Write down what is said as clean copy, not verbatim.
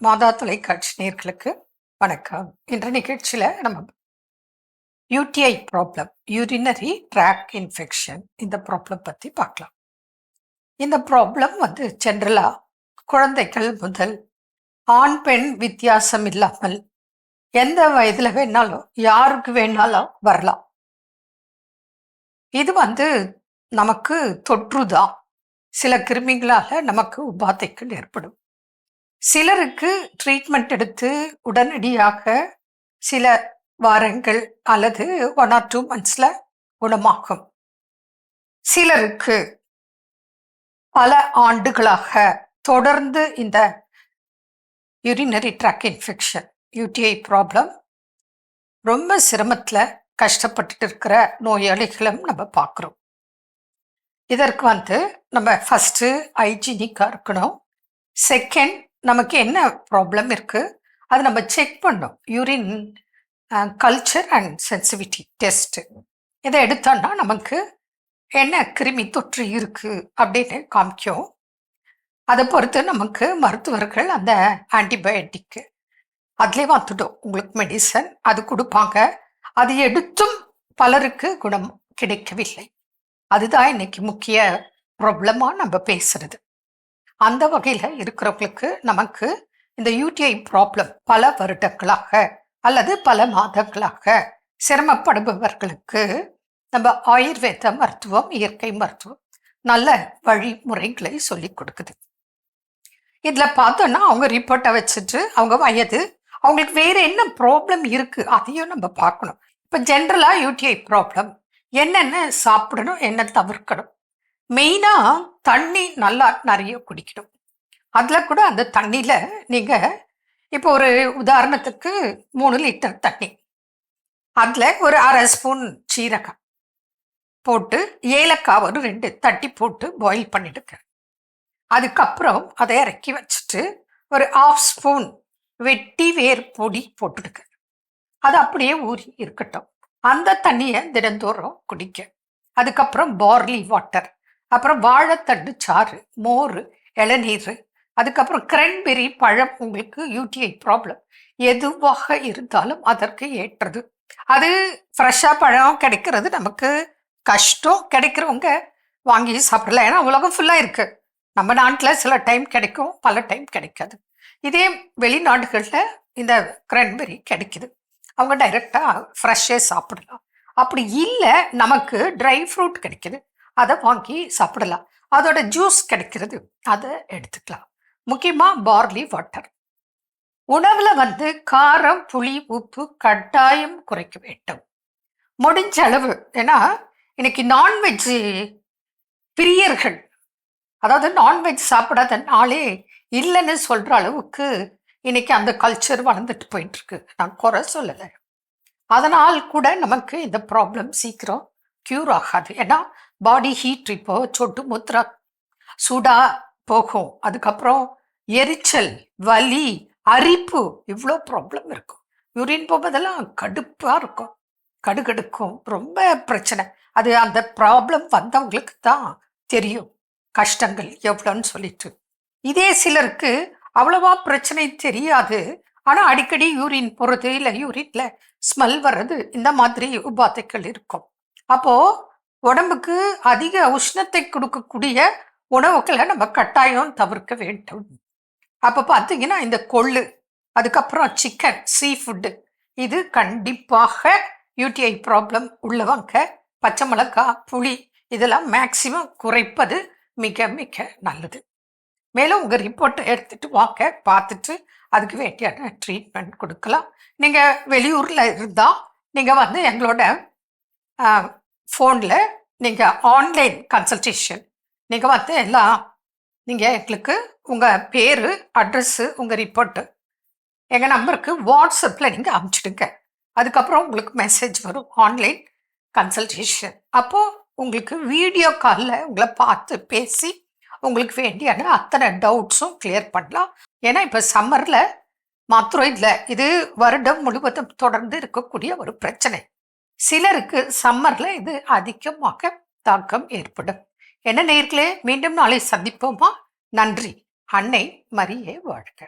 மாதா தொலைக்காட்சி நேயர்களுக்கு வணக்கம். இன்ற நிகழ்ச்சியில நம்ம UTI problem, urinary tract infection, இந்த ப்ராப்ளம் பத்தி பார்க்கலாம். இந்த ப்ராப்ளம் ஜென்ரலா குழந்தைகள் முதல் ஆண் பெண் வித்தியாசம் இல்லாமல் எந்த வயதுல வேணாலும் யாருக்கு வேணாலும் வரலாம். இது நமக்கு தொற்றுதான். சில கிருமிகளால நமக்கு உபாதைகள் ஏற்படும். சிலருக்கு ட்ரீட்மெண்ட் எடுத்து உடனடியாக சில வாரங்கள் அல்லது 1 or 2 monthsல குணமாகும். சிலருக்கு பல ஆண்டுகளாக தொடர்ந்து இந்த urinary tract infection, UTI problem ரொம்ப சிரமத்துல கஷ்டப்பட்டுட்டு இருக்கிற நோயாளிகளும் நம்ம பார்க்குறோம். இதற்கு நம்ம ஃபர்ஸ்ட் ஹைஜீனிக்கா இருக்கணும். செகண்ட், நமக்கு என்ன ப்ராப்ளம் இருக்கு அது நம்ம செக் பண்ணோம். Urine culture and sensitivity test இதை எடுத்தோம்னா நமக்கு என்ன கிருமி தொற்று இருக்கு அப்படின்னு காமிக்கும். அதை பொறுத்து நமக்கு மருத்துவர்கள் அந்த ஆன்டிபயோட்டிக் அதுலேயே வந்துட்டோம், உங்களுக்கு மெடிசன் அது கொடுப்பாங்க. அது எடுத்தும் பலருக்கு குணம் கிடைக்கவில்லை. அதுதான் இன்னைக்கு முக்கிய ப்ராப்ளமா நம்ம பேசுறது. அந்த வகையில இருக்கிறவங்களுக்கு நமக்கு இந்த யூடிஐ ப்ராப்ளம் பல வருடங்களாக அல்லது பல மாதங்களாக சிரமப்படுபவர்களுக்கு நம்ம ஆயுர்வேத மருத்துவம், இயற்கை மருத்துவம் நல்ல வழிமுறைகளை சொல்லி கொடுக்குது. இதுல பார்த்தோம்னா அவங்க ரிப்போர்ட்டை வச்சுட்டு அவங்க வயது, அவங்களுக்கு வேற என்ன ப்ராப்ளம் இருக்கு அதையும் நம்ம பார்க்கணும். இப்ப ஜென்ரலா யூடிஐ ப்ராப்ளம் என்னென்ன சாப்பிடணும், என்ன தவிர்க்கணும். மெயினா தண்ணி நல்லா நிறைய குடிக்கணும். அதுல கூட அந்த தண்ணியில நீங்க இப்போ ஒரு உதாரணத்துக்கு 3 லிட்டர் தண்ணி, அதுல ஒரு 1/2 ஸ்பூன் சீரகம் போட்டு ஏலக்காய் ஒரு 2 தட்டி போட்டு பாயில் பண்ணிடுங்க. அதுக்கப்புறம் அதை இறக்கி வச்சுட்டு ஒரு 1/2 ஸ்பூன் வெட்டி வேர் பொடி போட்டுடுங்க. அது அப்படியே ஊறி இருக்கட்டும். அந்த தண்ணியை தினந்தோறும் குடிக்க. அதுக்கப்புறம் பார்லி வாட்டர், அப்புறம் வாழைத்தண்டு சாறு, மோர், இளநீர், அதுக்கப்புறம் கிரன்பெரி பழம். உங்களுக்கு யூடிஐ ப்ராப்ளம் எதுவாக இருந்தாலும் அதற்கு ஏற்றது. அது ஃப்ரெஷ்ஷாக பழம் கிடைக்கிறது நமக்கு கஷ்டம். கிடைக்கிறவங்க வாங்கி சாப்பிடலாம், ஏன்னா உலகம் ஃபுல்லாக இருக்கு. நம்ம நாட்டில் சில டைம் கிடைக்கும், பல டைம் கிடைக்காது. இதே வெளிநாடுகளில் இந்த கிரன்பெரி கிடைக்குது, அவங்க டைரெக்டாக ஃப்ரெஷ்ஷே சாப்பிடலாம். அப்படி இல்லை, நமக்கு ட்ரை ஃப்ரூட் கிடைக்குது, அதை வாங்கி சாப்பிடலாம். அதோட ஜூஸ் கிடைக்கிறது, அதை எடுத்துக்கலாம். முக்கியமாக பார்லி வாட்டர். உணவுல காரம், புளி, உப்பு கட்டாயம் குறைக்க வேண்டும் முடிஞ்ச அளவு. ஏன்னா இன்னைக்கு நான்வெஜ் பிரியர்கள், அதாவது நான்வெஜ் சாப்பிடாத நாளே இல்லைன்னு சொல்ற அளவுக்கு இன்னைக்கு அந்த கல்ச்சர் வளர்ந்துட்டு போயிட்டு இருக்கு. நான் குறை சொல்லலை. அதனால் கூட நமக்கு இந்த ப்ராப்ளம் சீக்கிரம் க்யூர் ஆகாது. ஏன்னா பாடி ஹீட் இப்போ சொட்டு முத்ரா சூடா போகும். அதுக்கப்புறம் எரிச்சல், வலி, அரிப்பு, இவ்வளோ ப்ராப்ளம் இருக்கும். யூரின் போகும்போதெல்லாம் கடுப்பா இருக்கும், கடுகடுக்கும், ரொம்ப பிரச்சனை. அது அந்த ப்ராப்ளம் வந்தவங்களுக்கு தான் தெரியும் கஷ்டங்கள் எவ்வளோன்னு சொல்லிட்டு. இதே சிலருக்கு அவ்வளவா பிரச்சனை தெரியாது, ஆனா அடிக்கடி யூரின் போறது, இல்லை யூரின்ல ஸ்மெல் வர்றது, இந்த மாதிரி உபாதைகள் இருக்கும். அப்போ உடம்புக்கு அதிக உஷ்ணத்தை கொடுக்கக்கூடிய உணவுகளை நம்ம கட்டாயம் தவிர்க்க வேண்டும். அப்ப பார்த்தீங்கன்னா இந்த கொள்ளு, அதுக்கப்புறம் சிக்கன், சீ ஃபுட்டு, இது கண்டிப்பாக யூடிஐ ப்ராப்ளம் உள்ளவங்க பச்சை மிளகாய், புளி இதெல்லாம் மேக்சிமம் குறைப்பது மிக மிக நல்லது. மேலும் உங்கள் ரிப்போர்ட்டை எடுத்துட்டு வாங்க, பார்த்துட்டு அதுக்கு வேண்டியான ட்ரீட்மெண்ட் கொடுக்கலாம். நீங்கள் வெளியூரில் இருந்தால் நீங்கள் எங்களோட ஃபோனில் நீங்கள் ஆன்லைன் கன்சல்டேஷன் நீங்கள் எல்லாம் நீங்கள் எங்களுக்கு உங்கள் பேர், அட்ரஸ்ஸு, உங்கள் ரிப்போர்ட்டு எங்கள் நம்பருக்கு வாட்ஸ்அப்பில் நீங்கள் அனுப்பிச்சிடுங்க. அதுக்கப்புறம் உங்களுக்கு மெசேஜ் வரும் ஆன்லைன் கன்சல்டேஷன். அப்போது உங்களுக்கு வீடியோ காலில் உங்களை பார்த்து பேசி உங்களுக்கு வேண்டியான அத்தனை டவுட்ஸும் கிளியர் பண்ணலாம். ஏன்னா இப்போ சம்மரில் மாத்திரம் இல்லை, இது வருடம் முழுவதும் தொடர்ந்து இருக்கக்கூடிய ஒரு பிரச்சனை. சிலருக்கு சம்மரில் இது அதிகமாக தாக்கம் ஏற்படும். என்ன நேயர்களே, மீண்டும் நாளை சந்திப்போமா? நன்றி. அன்னை மரியே வாழ்க.